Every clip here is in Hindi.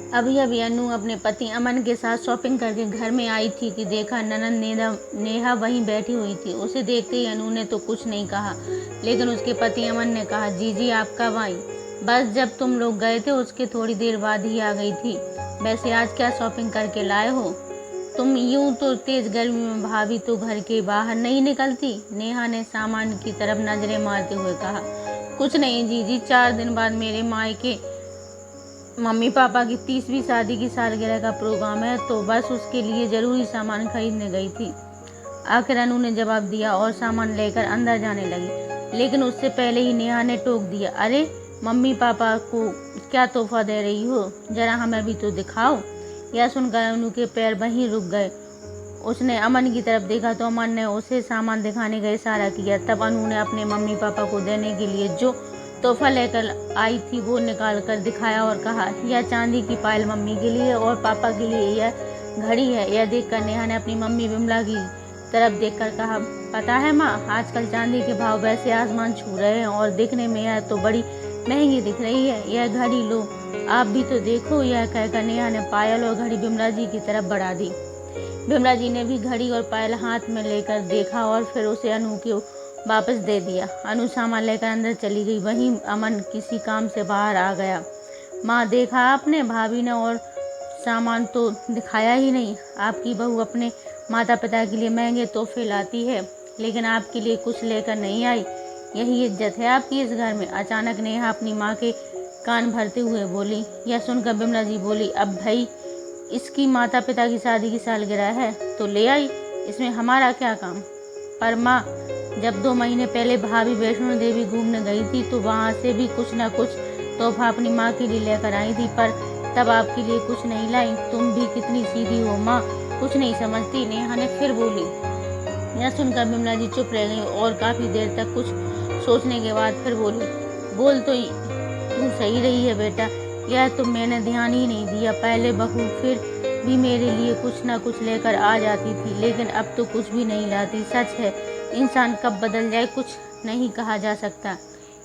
अभी अभी अनु अपने पति अमन के साथ शॉपिंग करके घर में आई थी कि देखा ननद नेहा वहीं बैठी हुई थी। उसे देखते ही अनु ने तो कुछ नहीं कहा, लेकिन उसके पति अमन ने कहा, जीजी आप कब आई? बस जब तुम लोग गए थे उसके थोड़ी देर बाद ही आ गई थी। वैसे आज क्या शॉपिंग करके लाए हो? तुम यूं तो तेज गर्मी में भाभी तो घर के बाहर नहीं निकलती। नेहा ने सामान की तरफ नजरें मारते हुए कहा, कुछ नहीं जीजी, 4 दिन बाद मेरे मायके मम्मी पापा की 30वीं शादी की सालगिरह का प्रोग्राम है, तो बस उसके लिए ज़रूरी सामान खरीदने गई थी। आखिर अनु ने जवाब दिया और सामान लेकर अंदर जाने लगी, लेकिन उससे पहले ही नेहा ने टोक दिया, अरे मम्मी पापा को क्या तोहफा दे रही हो, जरा हमें भी तो दिखाओ। यह सुनकर अनु के पैर वहीं रुक गए। उसने अमन की तरफ देखा तो अमन ने उसे सामान दिखाने का इशारा किया। तब अनु ने अपने मम्मी पापा को देने के लिए जो तोहफा लेकर आई थी वो निकाल कर दिखाया और कहा, यह चांदी की पायल मम्मी के लिए और पापा के लिए यह घड़ी है। यह देखकर नेहा ने अपनी मम्मी विमला की तरफ देखकर कहा, पता है माँ, आजकल चांदी के भाव वैसे आसमान छू रहे हैं और दिखने में यह तो बड़ी महंगी दिख रही है। यह घड़ी लो, आप भी तो देखो। यह कहकर नेहा ने पायल और घड़ी विमला जी की तरफ बढ़ा दी। विमला जी ने भी घड़ी और पायल हाथ में लेकर देखा और फिर उसे अनु को वापस दे दिया। अनु सामान लेकर अंदर चली गई। वहीं अमन किसी काम से बाहर आ गया। माँ देखा आपने, भाभी ने और सामान तो दिखाया ही नहीं। आपकी बहू अपने माता पिता के लिए महंगे तोहफे लाती है, लेकिन आपके लिए कुछ लेकर नहीं आई। यही इज्जत है आपकी इस घर में। अचानक नेहा अपनी माँ के कान भरते हुए बोली। यह सुनकर विमला जी बोली, अब भाई इसकी माता पिता की शादी की सालगिरह है तो ले आई, इसमें हमारा क्या काम? पर माँ, जब 2 महीने पहले भाभी वैष्णो देवी घूमने गई थी तो वहाँ से भी कुछ न कुछ तोहफा अपनी माँ के लिए लेकर आई थी, पर तब आपके लिए कुछ नहीं लाई। तुम भी कितनी सीधी हो माँ, कुछ नहीं समझती, नेहा ने फिर बोली। यह सुनकर विमला जी चुप रह गई और काफ़ी देर तक कुछ सोचने के बाद फिर बोली, बोल तो तू सही रही है बेटा, यह तो मैंने ध्यान ही नहीं दिया। पहले बहू फिर भी मेरे लिए कुछ ना कुछ लेकर आ जाती थी, लेकिन अब तो कुछ भी नहीं लाती। सच है, इंसान कब बदल जाए कुछ नहीं कहा जा सकता।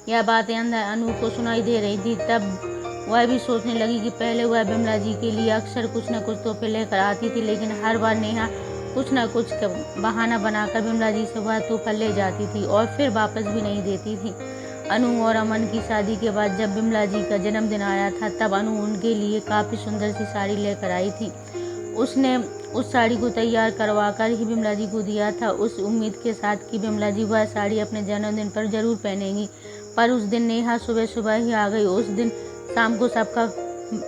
यह बातें अंदर अनु को सुनाई दे रही थी। तब वह भी सोचने लगी कि पहले वह विमला जी के लिए अक्सर कुछ न कुछ तोहफे लेकर आती थी, लेकिन हर बार नेहा कुछ न कुछ बहाना बनाकर विमला जी से वह तोहफा ले जाती थी और फिर वापस भी नहीं देती थी। अनु और अमन की शादी के बाद जब विमला जी का जन्मदिन आया था, तब अनु उनके लिए काफ़ी सुंदर सी साड़ी लेकर आई थी। उसने उस साड़ी को तैयार करवा कर ही विमला जी को दिया था, उस उम्मीद के साथ कि विमला जी वह साड़ी अपने जन्मदिन पर जरूर पहनेंगी। पर उस दिन नेहा सुबह सुबह ही आ गई। उस दिन शाम को सबका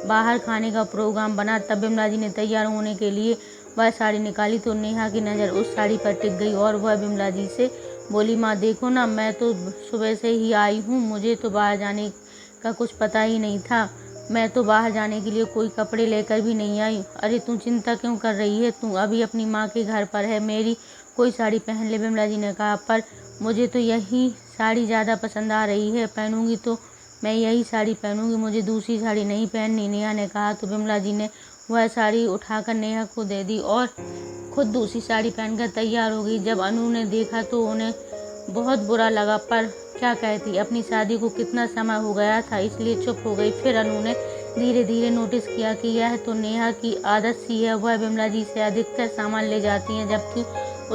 बाहर खाने का प्रोग्राम बना। तब विमला जी ने तैयार होने के लिए वह साड़ी निकाली तो नेहा की नज़र उस साड़ी पर टिक गई और वह विमला जी से बोली, माँ देखो ना, मैं तो सुबह से ही आई हूँ, मुझे तो बाहर जाने का कुछ पता ही नहीं था। मैं तो बाहर जाने के लिए कोई कपड़े लेकर भी नहीं आई। अरे तू चिंता क्यों कर रही है, तू अभी अपनी माँ के घर पर है, मेरी कोई साड़ी पहन ले, विमला जी ने कहा। पर मुझे तो यही साड़ी ज़्यादा पसंद आ रही है, पहनूंगी तो मैं यही साड़ी पहनूंगी, मुझे दूसरी साड़ी नहीं पहननी, नेहा ने कहा। तो विमला जी ने वह साड़ी उठाकर नेहा को दे दी और खुद दूसरी साड़ी पहनकर तैयार हो गई। जब अनु ने देखा तो उन्हें बहुत बुरा लगा, पर क्या कहती, अपनी शादी को कितना समय हो गया था, इसलिए चुप हो गई। फिर अनु ने धीरे धीरे नोटिस किया कि यह तो नेहा की आदत सी है, वह विमला जी से अधिकतर सामान ले जाती हैं, जबकि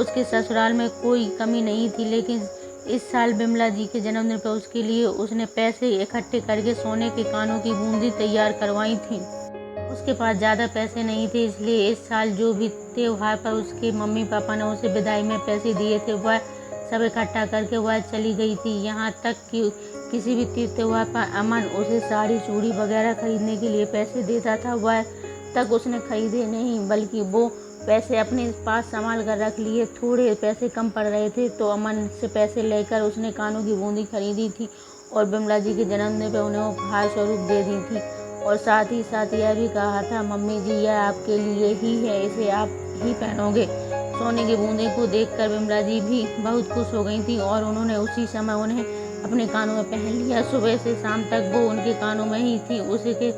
उसके ससुराल में कोई कमी नहीं थी। लेकिन इस साल विमला जी के जन्मदिन पर उसके लिए उसने पैसे इकट्ठे करके सोने के कानों की बूंदी तैयार करवाई थी। उसके पास ज़्यादा पैसे नहीं थे, इसलिए इस साल जो भी त्योहार पर उसके मम्मी पापा ने उसे विदाई में पैसे दिए थे, वह सब इकट्ठा करके वह चली गई थी। यहाँ तक कि किसी भी तीज त्योहार पर अमन उसे साड़ी चूड़ी वगैरह खरीदने के लिए पैसे देता था, वह तक उसने खरीदे नहीं, बल्कि वो पैसे अपने पास संभाल कर रख लिए। थोड़े पैसे कम पड़ रहे थे तो अमन से पैसे लेकर उसने कानों की बूंदी खरीदी थी और विमला जी के जन्मदिन पर उन्हें उपहार स्वरूप दे दी थी। और साथ ही साथ यह भी कहा था, मम्मी जी यह आपके लिए ही है, इसे आप ही पहनोगे। सोने की बूंदे को देखकर विमला जी भी बहुत खुश हो गई थी और उन्होंने उसी समय उन्हें अपने कानों में पहन लिया। सुबह से शाम तक वो उनके कानों में ही थी। उसे के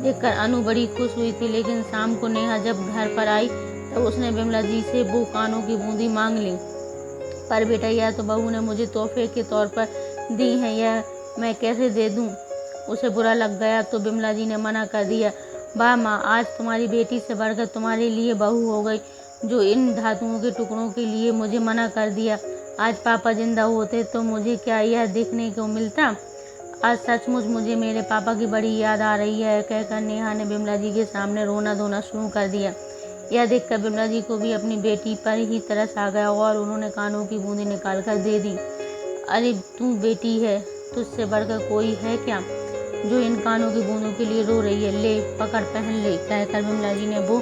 देखकर अनु बड़ी खुश हुई थी, लेकिन शाम को नेहा जब घर पर आई तब उसने विमला जी से वो कानों की बूंदी मांग ली। पर बेटा, यह तो बहू ने मुझे तोहफे के तौर पर दी है, यह मैं कैसे दे दूँ? उसे बुरा लग गया तो विमला जी ने मना कर दिया। वाह माँ, आज तुम्हारी बेटी से बढ़कर तुम्हारे लिए बहू हो गई, जो इन धातुओं के टुकड़ों के लिए मुझे मना कर दिया। आज पापा जिंदा होते तो मुझे क्या यह देखने को मिलता। आज सचमुच मुझे मेरे पापा की बड़ी याद आ रही है, कहकर नेहा ने बिमला जी के सामने रोना धोना शुरू कर दिया। यह देखकर बिमला जी को भी अपनी बेटी पर ही तरस आ गया और उन्होंने कानों की बूंदी निकाल कर दे दी। अरे तू बेटी है, तुझसे बढ़कर कोई है क्या जो इन कानों की बूंदों के लिए रो रही है, ले पकड़ पहन ले, कहकर बिमला जी ने वो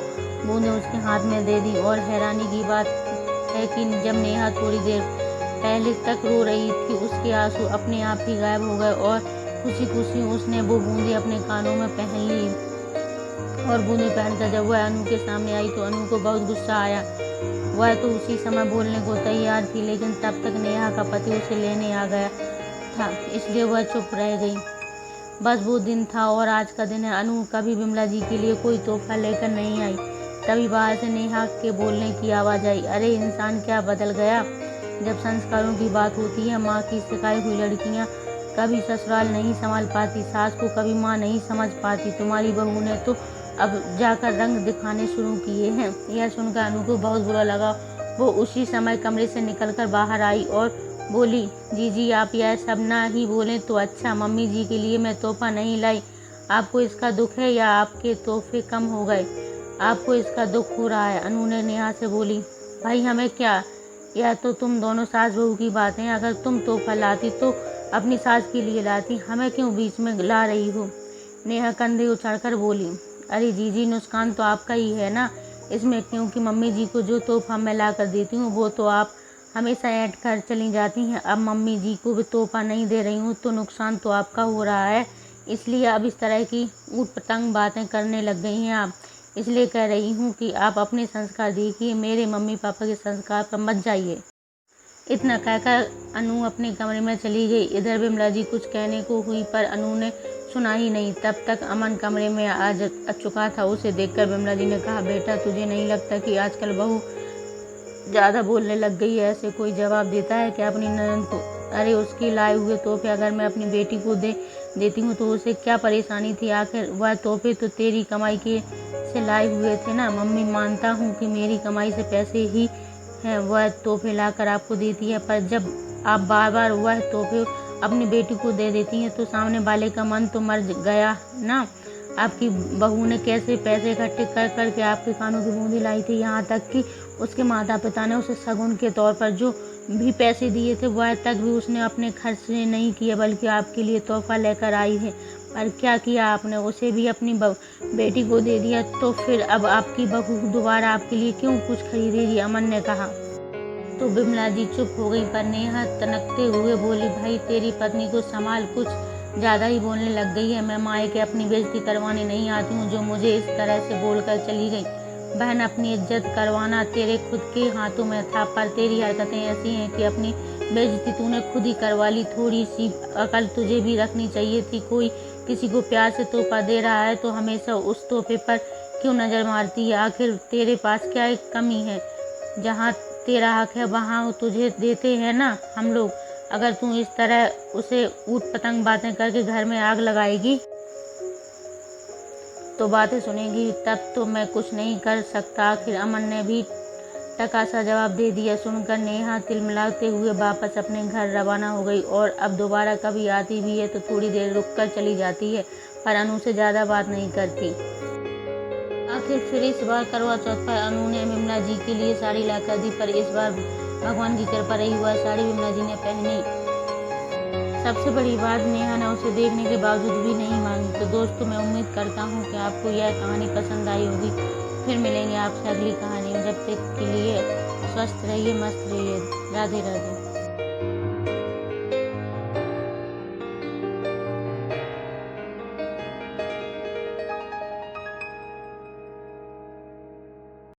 बूंदें उसके हाथ में दे दी। और हैरानी की बात है कि जब नेहा थोड़ी देर पहले तक रो रही थी, उसके आंसू अपने आप ही गायब हो गए और खुशी खुशी उसने वो बूंदें अपने कानों में पहन ली। और बूंदें पहनकर जब वह अनु के सामने आई तो अनु को बहुत गुस्सा आया। वह तो उसी समय बोलने को तैयार थी, लेकिन तब तक नेहा का पति उसे लेने आ गया था, इसलिए वह चुप रह गई। बस वो दिन था और आज का दिन है। अनु कभी बिमला जी के लिए कोई तोहफा लेकर नहीं आई। तभी बाहर से नेहा के बोलने की आवाज़ आई, अरे इंसान क्या बदल गया। जब संस्कारों की बात होती है, माँ की सिखाई हुई लड़कियाँ कभी ससुराल नहीं संभाल पाती, सास को कभी माँ नहीं समझ पाती। तुम्हारी बहू ने तो अब जाकर रंग दिखाने शुरू किए हैं। यह सुनकर अनु को बहुत बुरा लगा। वो उसी समय कमरे से निकलकर बाहर आई और बोली, जीजी आप यह सब ना ही बोलें तो अच्छा, मम्मी जी के लिए मैं तोहफा नहीं लाई। आपको इसका दुख है या आपके तोहफे कम हो गए? आपको इसका दुख हो रहा है। अनु ने नेहा से बोली, भाई हमें क्या, यह तो तुम दोनों सास बहू की बात है। अगर तुम तोहफा लाती तो अपनी सास के लिए लाती, हमें क्यों बीच में ला रही हो। नेहा कंधे उछाड़कर बोली, अरे जीजी नुकसान तो आपका ही है ना इसमें, क्योंकि मम्मी जी को जो तोहफा मैं ला कर देती हूँ वो तो आप हमेशा ऐड कर चली जाती हैं। अब मम्मी जी को भी तोहफा नहीं दे रही हूँ तो नुकसान तो आपका हो रहा है। इसलिए अब इस तरह की ऊट पटांग बातें करने लग गई हैं आप। इसलिए कह रही हूँ कि आप अपने संस्कार देखिए, मेरे मम्मी पापा के संस्कार पर मत जाइए। इतना कहकर अनु अपने कमरे में चली गई। इधर बिमला जी कुछ कहने को हुई पर अनु ने सुना ही नहीं। तब तक अमन कमरे में आ चुका था। उसे देखकर बिमला जी ने कहा, बेटा तुझे नहीं लगता कि आजकल बहू ज़्यादा बोलने लग गई है? ऐसे कोई जवाब देता है क्या अपनी ननद को? अरे उसके लाए हुए तोहफे अगर मैं अपनी बेटी को देती हूँ तो उसे क्या परेशानी थी? आखिर वह तोहफे तो तेरी कमाई के से लाए हुए थे ना। मम्मी मानता हूँ कि मेरी कमाई से पैसे ही हैं वह तोहफे लाकर आपको देती है, पर जब आप बार बार वह तोहफे अपनी बेटी को दे देती हैं तो सामने वाले का मन तो मर गया ना। आपकी बहू ने कैसे पैसे इकट्ठे कर करके आपके कानों की बूंदी लाई थी, यहाँ तक कि उसके माता पिता ने उसे शगुन के तौर पर जो भी पैसे दिए थे वह तक भी उसने अपने खर्च से नहीं किए, बल्कि आपके लिए तोहफा लेकर आई है। पर क्या किया आपने, उसे भी अपनी बेटी को दे दिया। तो फिर अब आपकी बहू दोबारा आपके लिए क्यों कुछ खरीदेगी? अमन ने कहा। तो बिमला जी चुप हो गई, पर नेहा तनकते हुए बोली, भाई तेरी पत्नी को संभाल, कुछ ज़्यादा ही बोलने लग गई है। मैं मायके अपनी बेइज्जती करवाने नहीं आती हूँ जो मुझे इस तरह से बोलकर चली गई। बहन अपनी इज्जत करवाना तेरे खुद के हाथों में था, पर तेरी हरकतें ऐसी हैं कि अपनी बेइज्जती तूने खुद ही करवा ली। थोड़ी सी अकल तुझे भी रखनी चाहिए थी। कोई किसी को प्यार से तोहफा दे रहा है तो हमेशा उस तोहफे पर क्यों नज़र मारती है? आखिर तेरे पास क्या एक कमी है? जहाँ तेरा हक है वहाँ तुझे देते हैं ना हम लोग। अगर तू इस तरह उसे ऊट पतंग बातें करके घर में आग लगाएगी तो बातें सुनेगी, तब तो मैं कुछ नहीं कर सकता। आखिर अमन ने भी टका सा जवाब दे दिया। सुनकर नेहा तिलमिलाते हुए वापस अपने घर रवाना हो गई और अब दोबारा कभी आती भी है तो थोड़ी देर रुककर चली जाती है, पर अनु से ज़्यादा बात नहीं करती। आखिर फिर इस बार करवा चौथ पर अनु ने बिमला जी के लिए साड़ी ला कर दी, पर इस बार भगवान की कृपा रही, वह साड़ी बिमला जी ने पहनी। सबसे बड़ी बात, नेहा ने उसे देखने के बावजूद भी नहीं मांगी। तो दोस्तों मैं उम्मीद करता हूँ कि आपको यह कहानी पसंद आई होगी। फिर मिलेंगे आपसे अगली कहानी में। जब तक के लिए स्वस्थ रहिए, मस्त रहिए। राधे राधे।